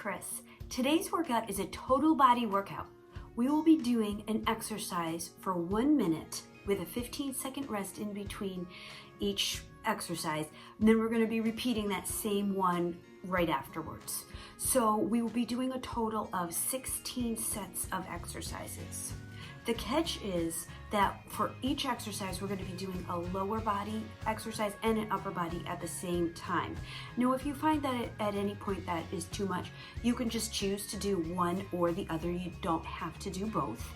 Chris. Today's workout is a total body workout. We will be doing an exercise for 1 minute with a 15-second rest in between each exercise. And then we're going to be repeating that same one right afterwards. So we will be doing a total of 16 sets of exercises. The catch is that for each exercise, we're going to be doing a lower body exercise and an upper body at the same time. Now, if you find that at any point that is too much, you can just choose to do one or the other. You don't have to do both.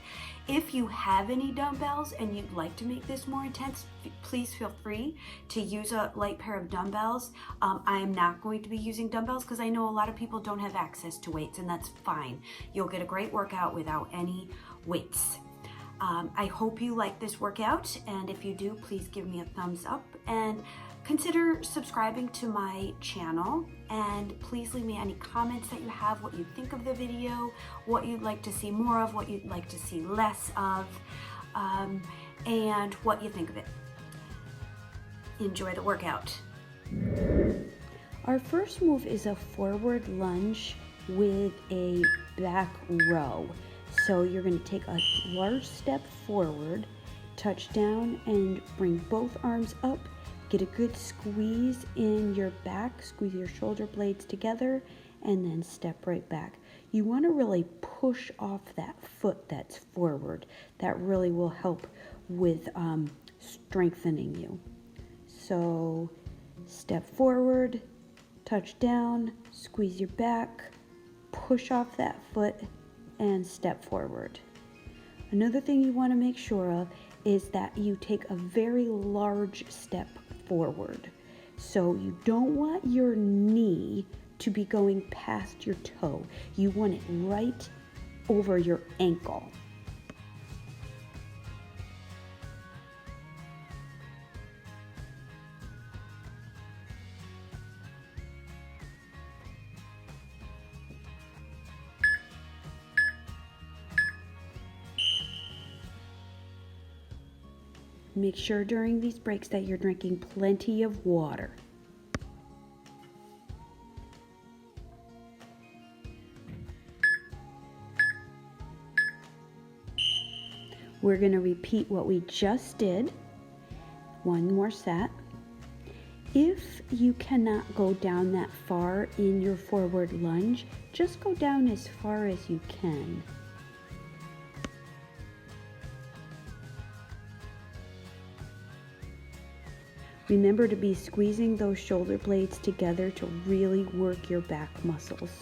If you have any dumbbells and you'd like to make this more intense, please feel free to use a light pair of dumbbells. I am not going to be using dumbbells because I know a lot of people don't have access to weights, and that's fine. You'll get a great workout without any weights. I hope you like this workout, and if you do, please give me a thumbs up and consider subscribing to my channel, and please leave me any comments that you have, what you think of the video, what you'd like to see more of, what you'd like to see less of, and what you think of it. Enjoy the workout. Our first move is a forward lunge with a back row. So you're going to take a large step forward, touch down, and bring both arms up. Get a good squeeze in your back, squeeze your shoulder blades together, and then step right back. You want to really push off that foot that's forward. That really will help with strengthening you. So step forward, touch down, squeeze your back, push off that foot, and step forward. Another thing you want to make sure of is that you take a very large step forward. So you don't want your knee to be going past your toe. You want it right over your ankle. Make sure during these breaks that you're drinking plenty of water. We're going to repeat what we just did. One more set. If you cannot go down that far in your forward lunge, just go down as far as you can. Remember to be squeezing those shoulder blades together to really work your back muscles.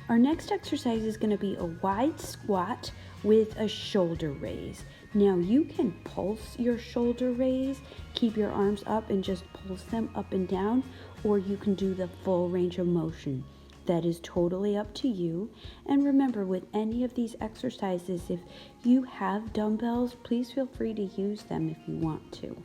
Our next exercise is going to be a wide squat with a shoulder raise. Now you can pulse your shoulder raise, keep your arms up and just pulse them up and down, or you can do the full range of motion. That is totally up to you. And remember, with any of these exercises, if you have dumbbells, please feel free to use them if you want to.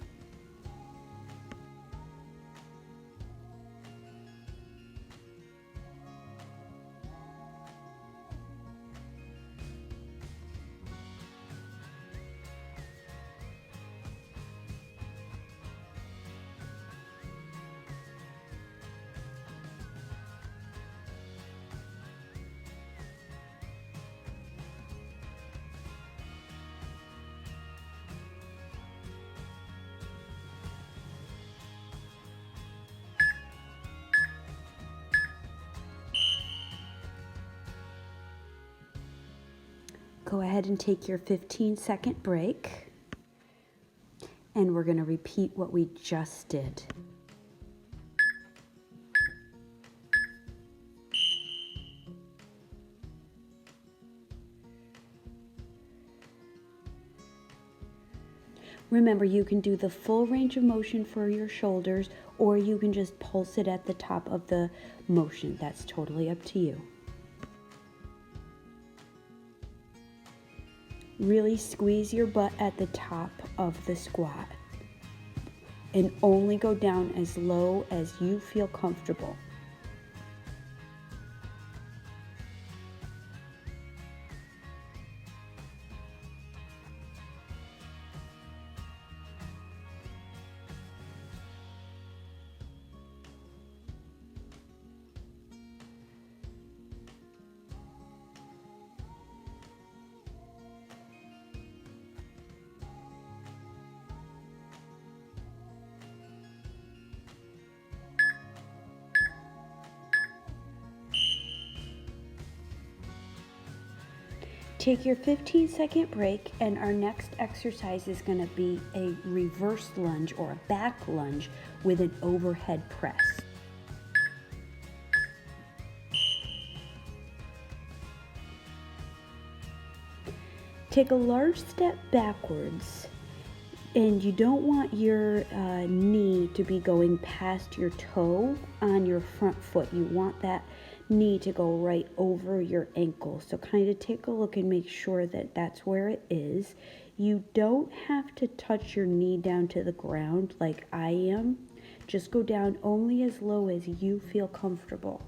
Go ahead and take your 15-second break, and we're going to repeat what we just did. Remember, you can do the full range of motion for your shoulders, or you can just pulse it at the top of the motion. That's totally up to you. Really squeeze your butt at the top of the squat and only go down as low as you feel comfortable. Take your 15-second break, and our next exercise is going to be a reverse lunge or a back lunge with an overhead press. Take a large step backwards, and you don't want your knee to be going past your toe on your front foot. You want that knee to go right over your ankle. So kind of take a look and make sure that that's where it is. You don't have to touch your knee down to the ground like I am. Just go down only as low as you feel comfortable.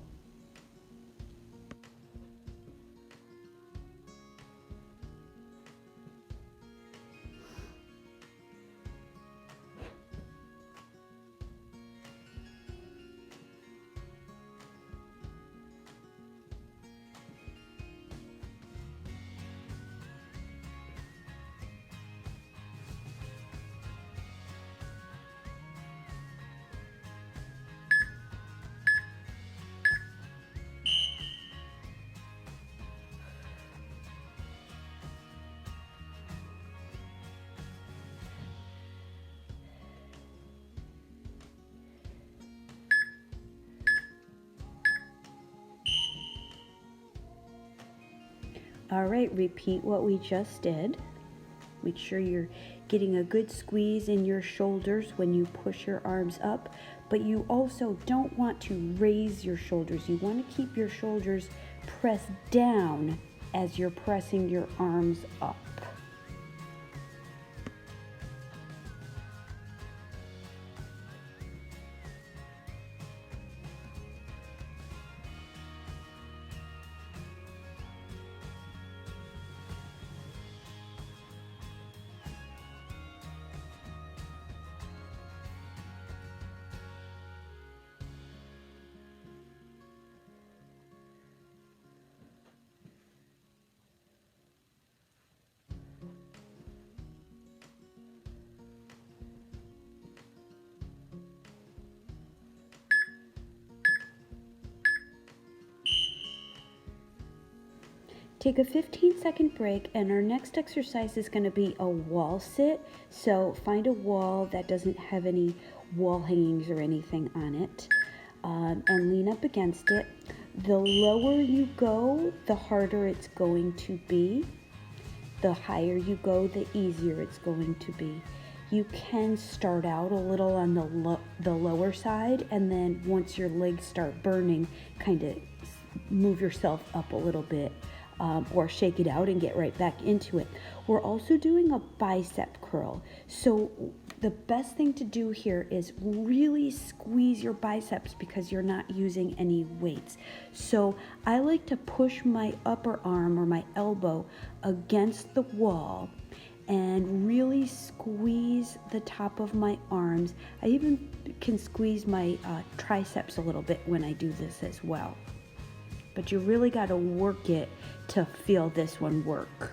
All right, repeat what we just did. Make sure you're getting a good squeeze in your shoulders when you push your arms up, but you also don't want to raise your shoulders. You want to keep your shoulders pressed down as you're pressing your arms up. Take a 15-second break, and our next exercise is going to be a wall sit. So find a wall that doesn't have any wall hangings or anything on it, and lean up against it. The lower you go, the harder it's going to be. The higher you go, the easier it's going to be. You can start out a little on the lower side, and then once your legs start burning, kind of move yourself up a little bit. Or shake it out and get right back into it. We're also doing a bicep curl. So the best thing to do here is really squeeze your biceps because you're not using any weights. So I like to push my upper arm or my elbow against the wall and really squeeze the top of my arms. I even can squeeze my triceps a little bit when I do this as well. But you really got to work it to feel this one work.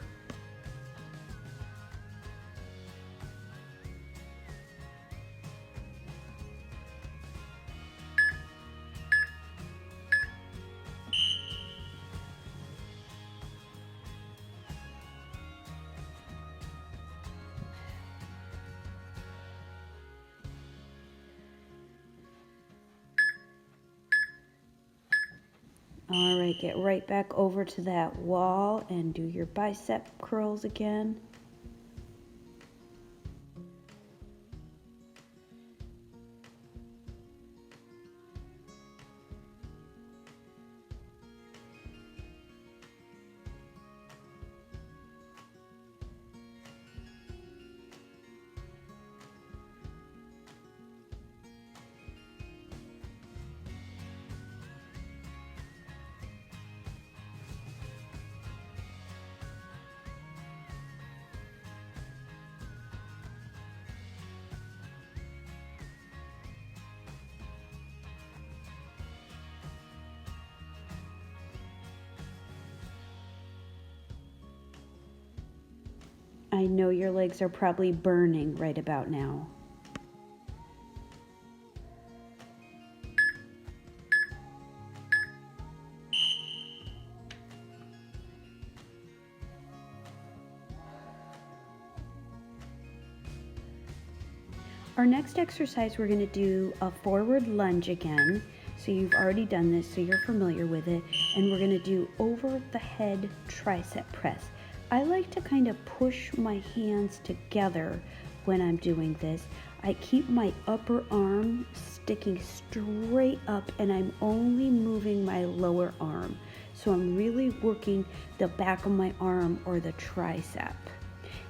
All right, get right back over to that wall and do your bicep curls again. I know your legs are probably burning right about now. Our next exercise, we're going to do a forward lunge again. So you've already done this, so you're familiar with it. And we're going to do over the head tricep press. I like to kind of push my hands together when I'm doing this. I keep my upper arm sticking straight up and I'm only moving my lower arm. So I'm really working the back of my arm or the tricep.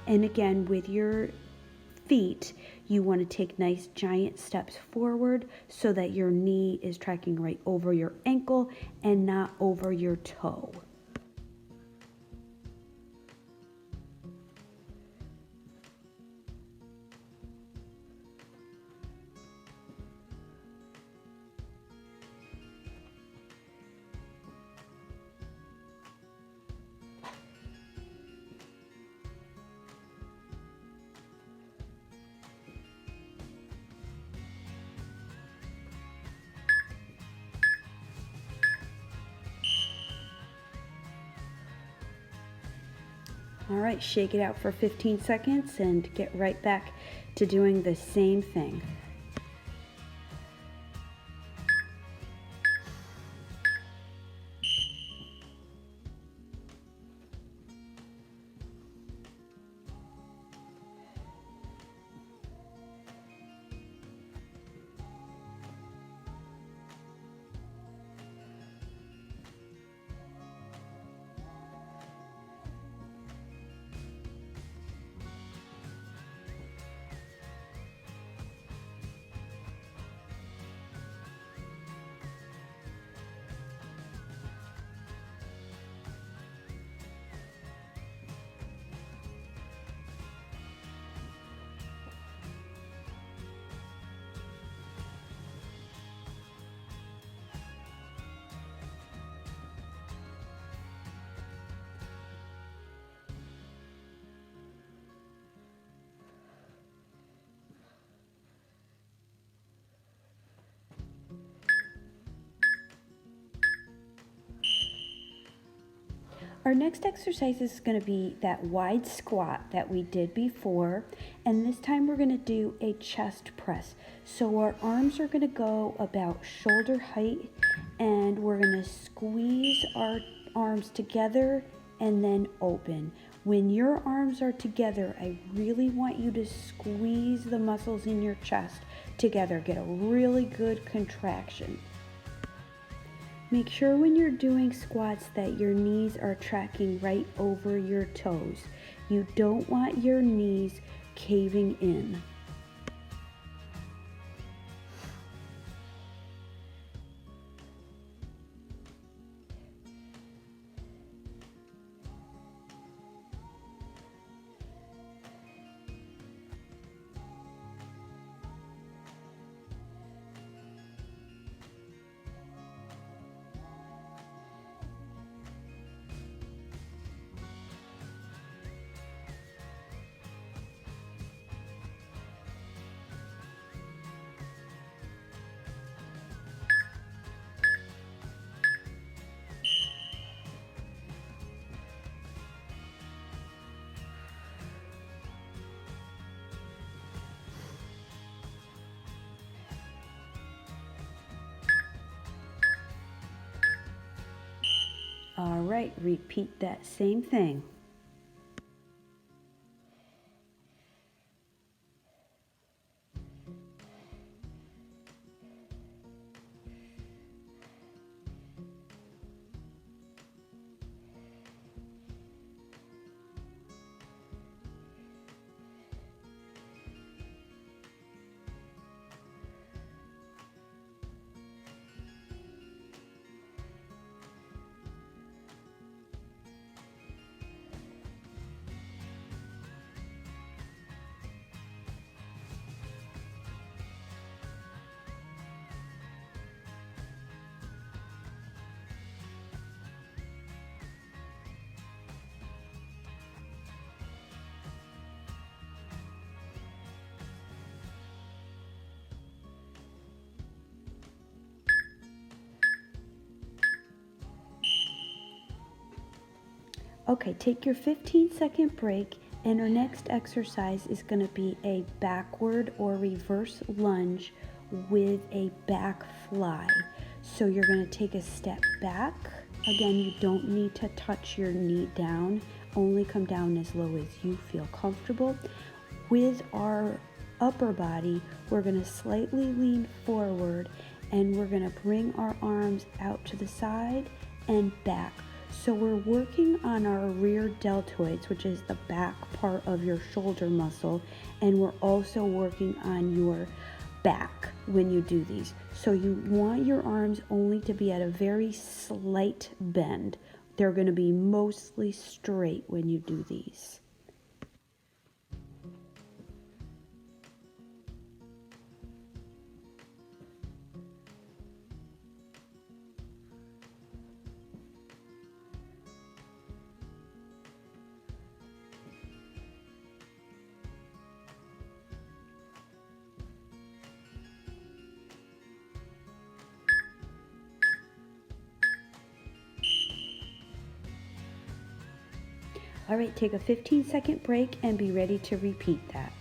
And again, with your feet, you want to take nice giant steps forward so that your knee is tracking right over your ankle and not over your toe. All right, shake it out for 15 seconds and get right back to doing the same thing. Our next exercise is going to be that wide squat that we did before, and this time we're going to do a chest press. So our arms are going to go about shoulder height, and we're going to squeeze our arms together and then open. When your arms are together, I really want you to squeeze the muscles in your chest together. Get a really good contraction. Make sure when you're doing squats that your knees are tracking right over your toes. You don't want your knees caving in. All right, repeat that same thing. Okay, take your 15-second break, and our next exercise is going to be a backward or reverse lunge with a back fly. So you're going to take a step back. Again, you don't need to touch your knee down, only come down as low as you feel comfortable. With our upper body, we're going to slightly lean forward, and we're going to bring our arms out to the side and back. So we're working on our rear deltoids, which is the back part of your shoulder muscle, and we're also working on your back when you do these. So you want your arms only to be at a very slight bend. They're going to be mostly straight when you do these. All right, take a 15-second break and be ready to repeat that.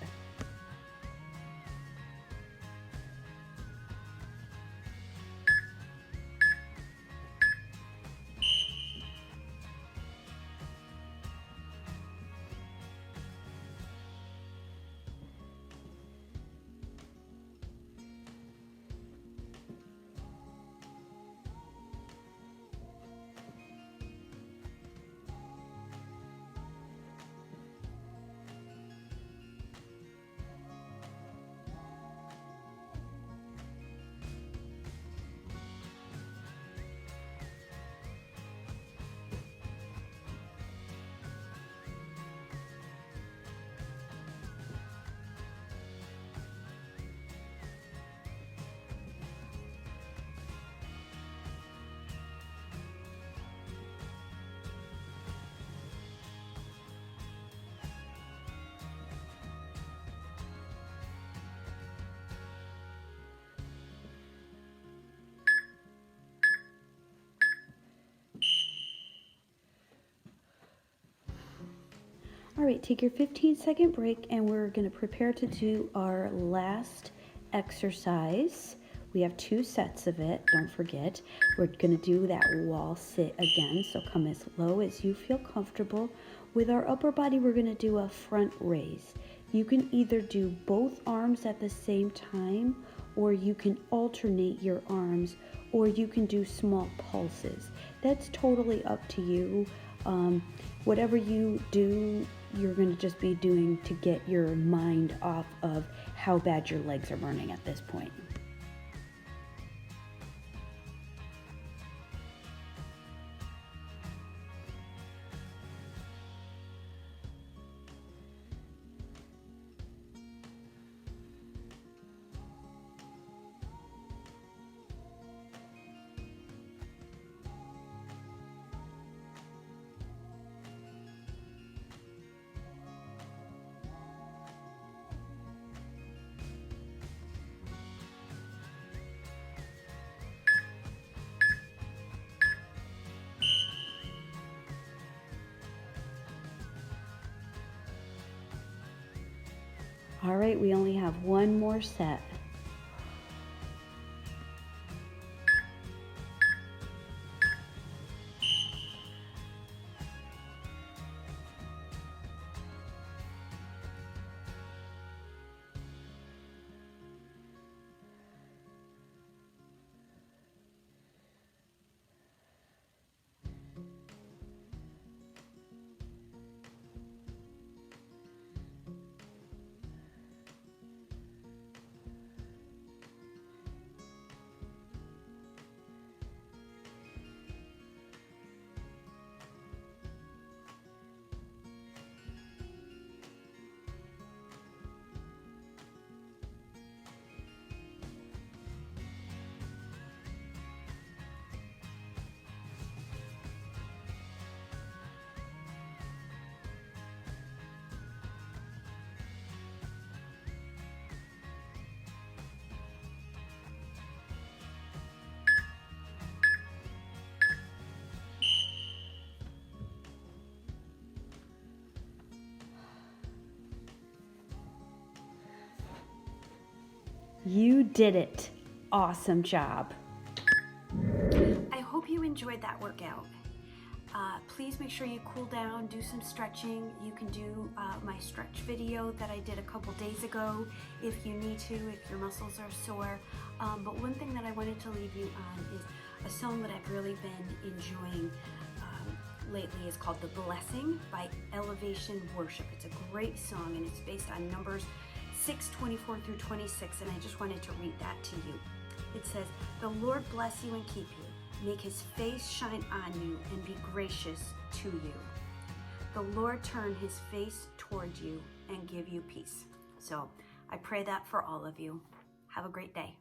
All right, take your 15-second break, and we're going to prepare to do our last exercise. We have 2 sets of it, don't forget. We're going to do that wall sit again, so come as low as you feel comfortable. With our upper body, we're going to do a front raise. You can either do both arms at the same time, or you can alternate your arms, or you can do small pulses. That's totally up to you. Whatever you do, you're going to just be doing to get your mind off of how bad your legs are burning at this point. All right, we only have one more set. You did it. Awesome job. I hope you enjoyed that workout. Please make sure you cool down, do some stretching. You can do my stretch video that I did a couple days ago if you need to, if your muscles are sore. But one thing that I wanted to leave you on is a song that I've really been enjoying lately. Is called The Blessing by Elevation Worship. It's a great song and it's based on Numbers 6:24 through 26, and I just wanted to read that to you. It says, "The Lord bless you and keep you. Make his face shine on you and be gracious to you. The Lord turn his face toward you and give you peace." So I pray that for all of you. Have a great day.